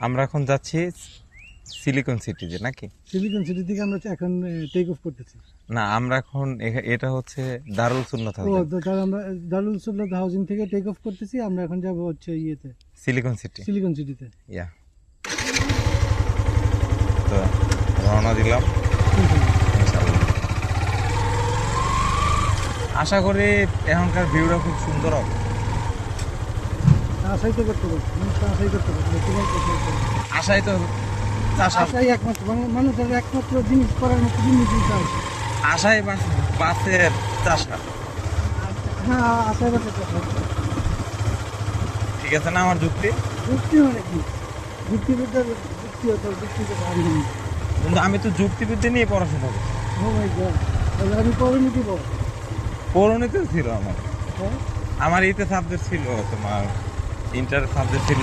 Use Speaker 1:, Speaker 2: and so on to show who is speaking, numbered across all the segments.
Speaker 1: আমরা এখন যাচ্ছি সিলিকন সিটিতে নাকি?
Speaker 2: সিলিকন সিটি থেকে আমরা এখন টেক অফ করতেছি।
Speaker 1: না, আমরা এখন এটা হচ্ছে দারুল সুন্নাত
Speaker 2: ও
Speaker 1: হাউজিং,
Speaker 2: তো তাহলে আমরা দারুল সুন্নাত হাউজিং থেকে টেক অফ করতেছি। আমরা এখন যাব হচ্ছে ইয়েতে,
Speaker 1: সিলিকন সিটি।
Speaker 2: সিলিকন সিটিতে।
Speaker 1: ইয়া, তো রওনা দিলাম ইনশাআল্লাহ। আশা করি এখনকার ভিউটা খুব সুন্দর হবে।
Speaker 2: আশাই তো করতে পারছি, মানুষ তো আশাই করতে পারছে। তোমার কথা
Speaker 1: আশাই তো চাষা,
Speaker 2: আশাই একমাত্র মানুষের একমাত্র জিনিস করার মতো জিনিস চাই।
Speaker 1: আশাই বাসের চাষা।
Speaker 2: হ্যাঁ, আশাই করতে
Speaker 1: ঠিক আছে না আমার যুক্তি?
Speaker 2: যুক্তি মানে কি? যুক্তিবিদ্যার যুক্তি হতো, যুক্তিতে পারি।
Speaker 1: কিন্তু আমি তো যুক্তিবিদ্যা নিয়ে পড়াশোনা করছি।
Speaker 2: ও মাই গড, তাহলে আমি পরিণতি বল।
Speaker 1: পৌরনীতি ছিল আমার।
Speaker 2: হ্যাঁ,
Speaker 1: আমার ইতে সাবজেক্ট ছিল, তোমার ইন্টার সাবজেক্ট ছিল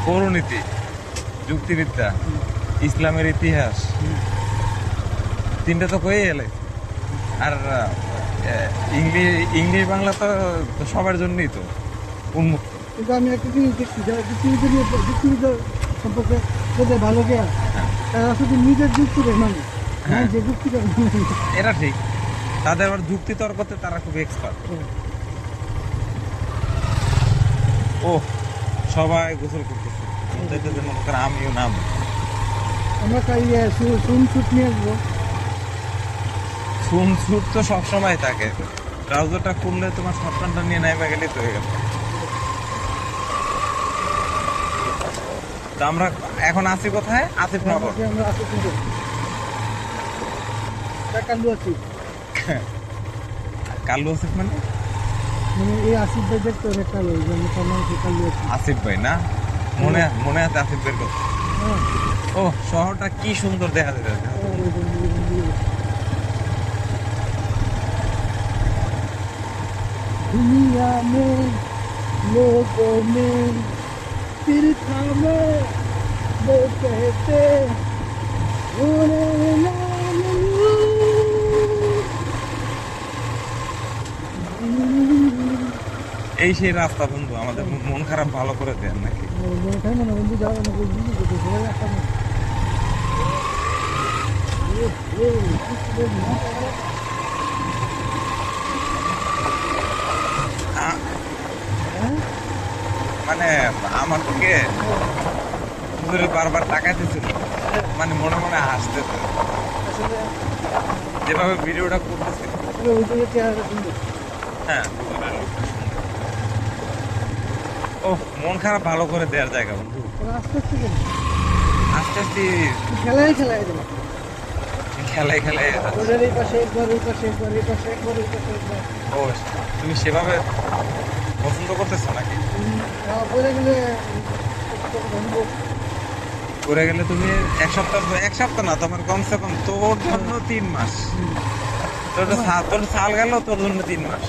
Speaker 1: পৌরনীতি, যুক্তিবিদ্যা, ইসলামের ইতিহাস, তিনটা তো কয়ে এলে। আর ইংলিশ বাংলা তো সবার জন্যই তো উন্মুক্ত।
Speaker 2: কিন্তু আমি একটা জিনিস দেখছি, যারা যুক্তিবিদ্যা সম্পর্কে যাদের ভালো জ্ঞান, তারা শুধু নিজের যুক্তিকে মানে,
Speaker 1: হ্যাঁ।
Speaker 2: যে যুক্তিটা মানে।
Speaker 1: এটা ঠিক, তাদের আবার যুক্তি তর্কতে তারা খুব এক্সপার্ট। ও সবাই গোসল করতেছে, দেখতেছে মনে করে আমিও নাম।
Speaker 2: আমরা তাই সুন শুট নিয়ে আসবো।
Speaker 1: সুট তো সবসময় থাকে, ট্রাউজারটা খুললে তোমার শর্ট প্যান্টটা নিয়ে নাইবা গেলে তো হয়ে গেল। তো আমরা এখন আছি কোথায়? আসিফনগর।
Speaker 2: আমরা আসি কিন্তু কালু আছি,
Speaker 1: কাল্লু আসিফ মানে
Speaker 2: মানে এই আসিফ ভাই দেখতে অনেক কালো, ওই জন্য তার নাম কালু আছি।
Speaker 1: আসিফ ভাই না? মনে আছে আসিফ ভাইয়ের কথা।
Speaker 2: হ্যাঁ,
Speaker 1: ও শহরটা কি সুন্দর দেখা যাচ্ছে।
Speaker 2: दुनिया में लोगों में फिर थामे वो कहते होने नाम
Speaker 1: এই সেই রাস্তা বন্ধু, আমাদের মন খারাপ ভালো করে দেন নাকি?
Speaker 2: মনে বন্ধু যাও না বন্ধু সবাই একটা
Speaker 1: মানে আমার থেকে হুজুরে বারবার তাকাইতেছিল, মানে মনে মনে হাসতেছে
Speaker 2: আসলে
Speaker 1: যেভাবে ভিডিওটা করতেছিল।
Speaker 2: আসলে ওই যে চেহারা সুন্দর।
Speaker 1: হ্যাঁ, হুজুরের লোকটা সুন্দর। ও মন খারাপ ভালো করে দেওয়ার জায়গা বন্ধু।
Speaker 2: ওরা আস্তে আস্তে কেন
Speaker 1: আস্তে আস্তে
Speaker 2: খেলায় খেলায় দেবে।
Speaker 1: খেলায় খেলায়
Speaker 2: ওদের এই পাশে একবার, ওই পাশে একবার, এই পাশে একবার, ওই পাশে একবার।
Speaker 1: ও তুমি সেভাবে পছন্দ করতেছো নাকি?
Speaker 2: বলে গেলে
Speaker 1: করে গেলে তুমি এক সপ্তাহ না, তোমার কমসে কম তোর জন্য 3 মাস। তোর সাল গেল, তোর জন্য 3 মাস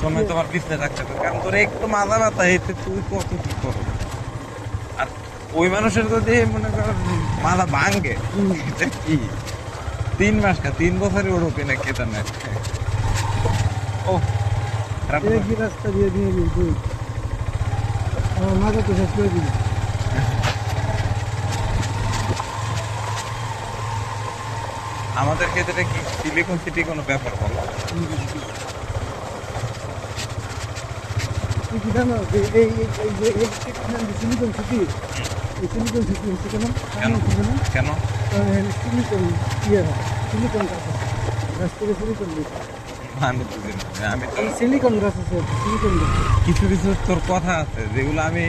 Speaker 1: সময় তোমার পিছনে রাখতে হবে, কারণ তোর একটু মাথা ব্যথা এতে তুই কত কি করবি। আর ওই মানুষের যদি মনে কর মাথা ভাঙ্গে, এটা কি 3 মাস কা 3 বছরই ওর ওপেনে কেতা না। ও খারাপ না?
Speaker 2: কি রাস্তা দিয়ে দিয়ে দিই আমার মাথা তো শেষ করে দিল।
Speaker 1: আমাদের ক্ষেত্রে কি সিলিকন সিটি কোনো ব্যাপার বলো?
Speaker 2: তুই কি জানো যে এই সিলিকন সিটি, এই সিলিকন সিটি হচ্ছে কেন?
Speaker 1: কেন? কেন?
Speaker 2: সিলিকন ইয়ে হয়, সিলিকন গাছ আছে, গাছ থেকে সিলিকন দিচ্ছে।
Speaker 1: আমি বুঝি না। আমি তো
Speaker 2: সিলিকন গাছ আছে, সিলিকন গাছ।
Speaker 1: কিছু কিছু তোর কথা আছে যেগুলো আমি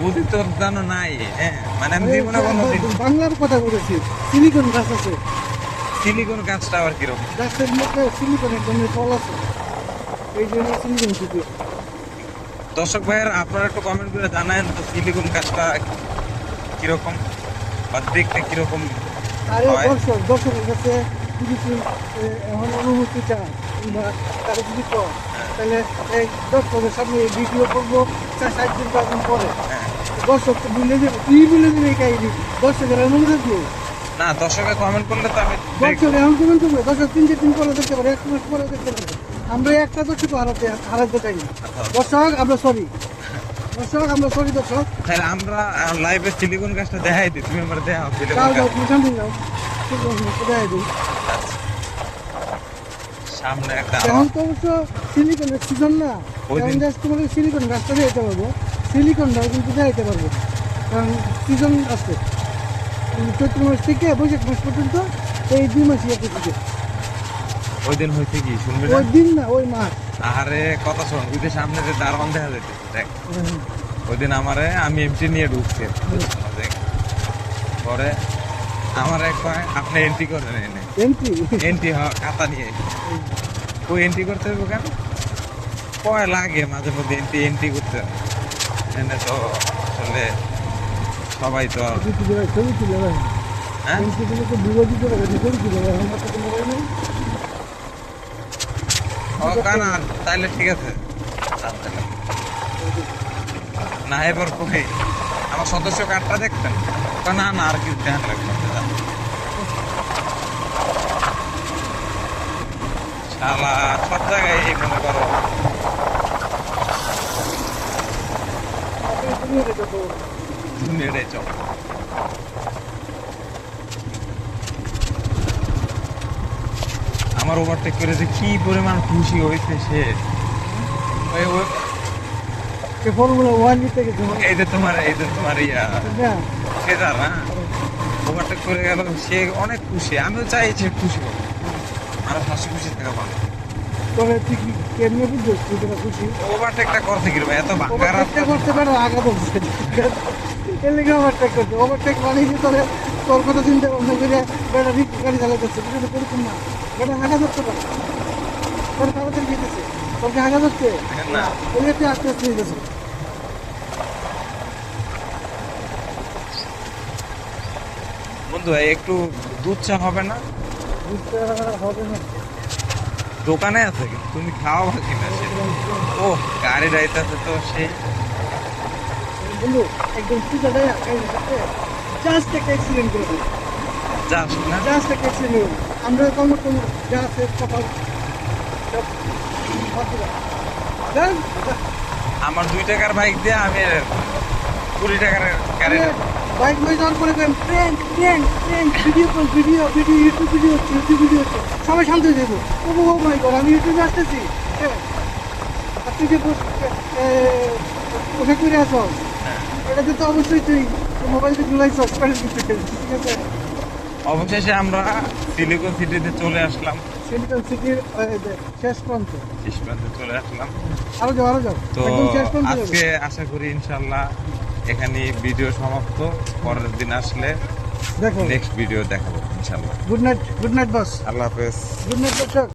Speaker 1: বুঝি, তোর জানো নাই। হ্যাঁ, মানে আমি জীবনে কোনোদিন
Speaker 2: বাংলার কথা বলেছি, সিলিকন গাছ আছে।
Speaker 1: সিলিকন গাছটা আবার কিরকম?
Speaker 2: গাছের মধ্যে সিলিকন একদম ফল আছে, এই জন্য সিলিকন সিটি।
Speaker 1: দর্শক ভাইয়ের আপনারা একটু কমেন্ট করে জানায়েন তো সিলিকন গাছটা কিরকম বা দেখতে কিরকম
Speaker 2: আরে
Speaker 1: হয়।
Speaker 2: দর্শকের কাছে যদি তুই এখন অনুমতি চান কিংবা তারা যদি কর, তাহলে এই দর্শকের সামনে এই ভিডিও করবো 4-5 দিন 5 দিন পরে।
Speaker 1: হ্যাঁ।
Speaker 2: দর্শক তো ভুলে যাবে, তুই ভুলে যাবে এই কাহিনি। দর্শকের এমন থাকবে,
Speaker 1: না, দর্শকের কমেন্ট করলে তো আমি
Speaker 2: দর্শক এমন কমেন্ট করবে, দর্শক 3-4 দিন পরে দেখতে পারে, 1 মাস পরে দেখতে পারে। আমরা একটা দর্শক হারাতে চাই না। দর্শক আমরা সরি, দর্শক আমরা সরি দর্শক
Speaker 1: তাহলে আমরা লাইভে সিলিকন গাছটা দেখাই দিই, তুমি আমার দেখাও সিলিকন
Speaker 2: যাও যাও
Speaker 1: গাছ।
Speaker 2: তুমি সামনে যাও ঠিক আছে কোথায় দিই
Speaker 1: সামনে একটা
Speaker 2: এখন তো অবশ্য সিলিকনের সিজন না
Speaker 1: ওই
Speaker 2: এখন
Speaker 1: দিন-
Speaker 2: জাস্ট তোমাকে সিলিকন গাছটা দিতে পারবো সিলিকনটাও কিন্তু দেখাইতে পারবো কারণ সিজন আছে চৈত্র মাস থেকে বৈশাখ মাস পর্যন্ত এই 2 মাসই একটু থেকে
Speaker 1: ওই দিন হয়েছে কি শুনবি না?
Speaker 2: ওই দিন না ওই মাস
Speaker 1: আরে কথা শোন, ওই যে সামনে যে দারোয়ান দেখা যাইতেছে দেখ, ওই দিন আমারে আমি এমটি নিয়ে ঢুকছি দেখ। পরে আমার এক কয় আপনি এন্ট্রি করেন এনে
Speaker 2: এন্ট্রি
Speaker 1: এন্ট্রি খাতা নিয়ে ওই এন্ট্রি করতে হবে কেন কয় লাগে মাঝে মধ্যে এন্ট্রি করতে হবে। এনে তো আসলে সবাই তো আর-
Speaker 2: ছবি তুলে ভাই
Speaker 1: হ্যাঁ
Speaker 2: এন্ট্রি দিলে তো ভিডিও দিতে পারে ছবি তুলে ভাই আমার তো মোবাইল নেই
Speaker 1: ও কানা তাইলে ঠিক আছে না এবার কই আমার সদস্য কার্ডটা দেখতেন কয়, না না আর কিছু ধ্যান লাগবে না, যা। শালা সব জায়গায় এই মনে করো
Speaker 2: তুমি এটা তো
Speaker 1: দুনিয়াটাই চল। আমার ওভারটেক করে যে কি পরিমাণ খুশি হয়েছে সে
Speaker 2: ফর্মুলা 1 নিতে গেছে
Speaker 1: এই যে তোমার ইয়া
Speaker 2: না
Speaker 1: ফেদার না ওভারটেক করে গেল, সে অনেক খুশি, আমিও চাই সে খুশি হবে, আরো হাসি খুশি থাকা ভালো।
Speaker 2: তবে তুই কি কেমনে বুঝছিস তুই তোরা খুশি
Speaker 1: ওভারটেকটা করতে কি রে ভাই, এত বাঙ্কা
Speaker 2: ওভারটেকটা
Speaker 1: রাস্তা
Speaker 2: করতে পারো আগে বলছে এর লেগে ওভারটেক করছে ওভারটেক মানে কি তোর তোর কথা চিন্তা ভাবনা করে বেটা ঠিক গাড়ি চালাতেছে কিন্তু এরকম না বেটা হাঁটা ধরতে পারে তোর তাড়াতাড়ি যেতেছে তোকে হাঁটা ধরতে
Speaker 1: না।
Speaker 2: ওই তুই আস্তে আস্তে যেতেছে
Speaker 1: বন্ধু একটু দুধ চা হবে না?
Speaker 2: বুঝতে হবে না
Speaker 1: দোকানে আছে কিন্তু তুমি খাওয়া বাকি না সে ও গাড়ি যাইতেছে তো সেই
Speaker 2: বন্ধু একদম সোজা যায় জাস্ট একটা অ্যাক্সিডেন্ট করে দিল
Speaker 1: যাস না
Speaker 2: জাস্ট একটা অ্যাক্সিডেন্ট আমরা কম কম যা আছে কপাল সব বাদ দিলাম। যান,
Speaker 1: আমার 2 টাকার বাইক দিয়ে আমি 20 টাকার গাড়ি
Speaker 2: বাইক লই যাওয়ার পরে train train train video call video video YouTube video হচ্ছে ইউটিউব ভিডিও হচ্ছে সবাই শান্ত হয়ে যাবো ও মাই গড আমি ইউটিউবে আসতেছি হ্যাঁ। আর তুই যে পোশাক করে আসো এটাতে তো অবশ্যই তুই মোবাইল থেকে লাইসেন্স ঠিক আছে
Speaker 1: অবশেষে আমরা সিলিকন সিটিতে চলে আসলাম,
Speaker 2: সিলিকন সিটির শেষ প্রান্ত
Speaker 1: শেষ প্রান্তে চলে আসলাম।
Speaker 2: আরো যাও
Speaker 1: তো
Speaker 2: একদম শেষ প্রান্ত
Speaker 1: আজকে আশা করি ইনশাল্লাহ এখানে ভিডিও সমাপ্ত, পরের দিন আসলে
Speaker 2: দেখো
Speaker 1: নেক্সট ভিডিও দেখাবো ইনশাল্লাহ।
Speaker 2: গুড নাইট বস
Speaker 1: আল্লাহ হাফেজ।
Speaker 2: গুড নাইট দর্শক